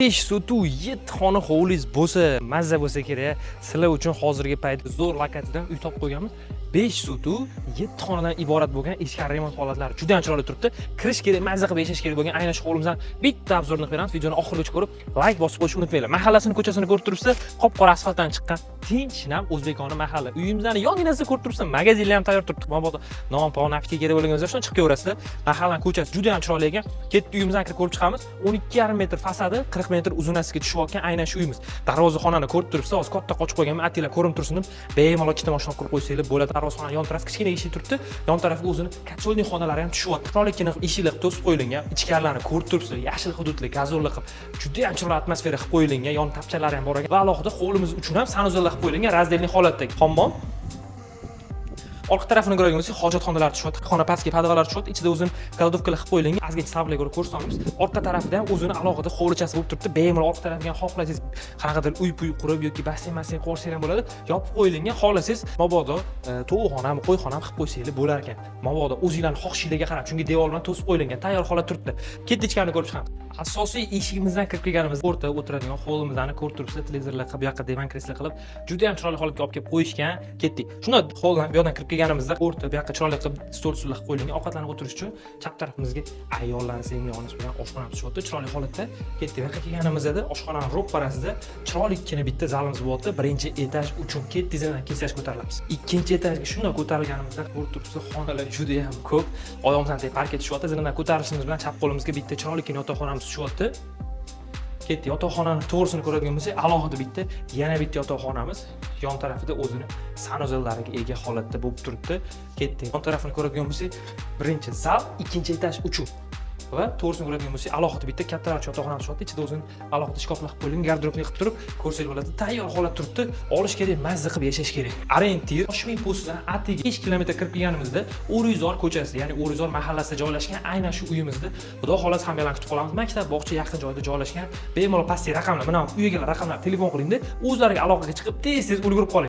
5 sotu 7 xona hovlingiz bo'lsa, mazza bo'lsa kerak. Sizlar uchun hozirgi paytda zo'r lokatsiyadan uy topib qo'yganmiz. 5 sotu 7 xonadan iborat bo'lgan ichkari remont holatlari juda ham chiroyli turibdi. Kirish kerak, mazza qilib yashash kerak bo'lgan aynan shu hovlimizdan bitta obzorni beramiz. Videoni oxirigacha ko'rib, like bosib qo'yishni unutmanglar. Mahallasini, ko'chasini ko'rib turibsiz, qop-qora asfaltdan chiqqan tinch-nam o'zbekona mahalla. Uyimizni yonginasida ko'rib turibsiz, magazinlar ham tayyor turibdi. Mabodo non-pon naftiga kerak bo'lgan bo'lsa, shuni chiqib kelaverasiz. Mahallaning ko'chasi juda ham chiroyli ekan. Ketdi uyimizdan kirib ko'rib chiqamiz. 12,5 metr fasadi, 40 metr uzunasiga tushayotgan aynan shu uyimiz. Darvozaxonani ko'rib turibsiz, hozir katta qochib qo'yganman, attinglar ko'rinib tursin deb, bemalol ikkita mashina qurib qo'ysanglar bo'ladi. Darvozaxonaning yon taraf kichkina eshik turibdi. Yon tarafga o'zini kotsolniy xonalari ham tushyapti. Chiroylikina eshiklar to'sib qo'yilgan. Ichkarilarni ko'rib turibsiz, yashil hududli, gazonli qilib, juda ham chiroyli atmosfera qilib qo'yilgan. Yon tapchalari ham bor ekan. Va alohida hovlimiz uchun ham sanuzallar qilib qo'yilgan, razdelniy holatdagi hammom. Orqa tarafini ko'radigan bo'lsak, hojatxonalar tushyapti. Xona pastga podvallar tushyapti. Ichida o'zini kladovkalar qilib qo'yilgan. Azgacha sablarga ko'ra ko'rsatamiz. Orqa tarafida ham o'zini alohida hovlichasi bo'lib turibdi. Bemalol orqa tarafga xohlasangiz qanaqadir uy-puy qurib yoki basseyn qursangiz ham bo'ladi. Yopib qo'yilgan. Xohlasangiz mabodo to'yxonami, qo'yxonami qilib qo'ysangiz bo'lar ekan. Mabodo o'zingizlarning xohishingizga qarab, chunki devor bilan to'sib qo'yilgan, tayyor holat turibdi. Ketdi ichkarini ko'rib chiqamiz. Asosiy eshigimizdan kirib kelganimizda o'rta o'tiradigan hovlimizni ko'rib turibsiz, televizorlar qilib, bu yoqqa divan kreslo qilib, juda ham chiroyli holatga olib kelib qo'yishgan. Ketdik. Shunda hovldan bu yoqdan kirib kelganimizda o'rta bu yoqqa chiroyli qilib stol-sullar qilib qo'yilgan. Ovqatlanib o'tirish uchun chap tarafimizga ayollarning sevimli onasi bilan oshxonamiz tushyapti. Chiroyli holatda. Ketdik. Bu yoqqa kelganimizda oshxonaning ro'parasida chiroylikkina bitta zalimiz bo'lyapti. Birinchi etaj uchun ketdingizdan kesak ko'tarilamiz. Ikkinchi etajga shunday ko'tarilganimizda ko'rib turibsiz, xonalar juda ham ko'p. Odamlarning parket tushyapti. Zinadan ko'tarishimiz bilan chap qo'limizga bitta chiroylikkina yotoqxonamiz tushyapti. Ketdi. Yotoqxonani to'g'risini ko'radigan bo'lsak, alohida bitta, yana bitta yotoqxonamiz yon tarafida o'zini sanuzallariga ega holatda bo'lib turibdi. Ketdi. Yon tarafini ko'radigan bo'lsak, birinchi zal, ikkinchi etaj uchun. Va to'g'risini ko'radigan bo'lsak, alohida bitta kattaroq yotoqxonamiz bor. Ichida o'zini alohida shkaflar qilib qo'yilgan, gardrobni qilib turib, ko'rsangiz bo'ladi. Tayyor holat turibdi. Olish kerak, mazza qilib yashash kerak. Orientir Toshkent postdan atiga 5 kilometr kirib kelganimizda O'rizor ko'chasida, ya'ni O'rizor mahallasida joylashgan aynan shu uyimizda, xudo xohlasa hammalarni kutib qolamiz. Maktab, bog'cha yaqin joyda joylashgan. Bemalol pastdagi raqamlar, mana uy egalari raqamlar telefon qiling-da, o'zlariga aloqaga chiqib, tez-tez ulgurib qoling.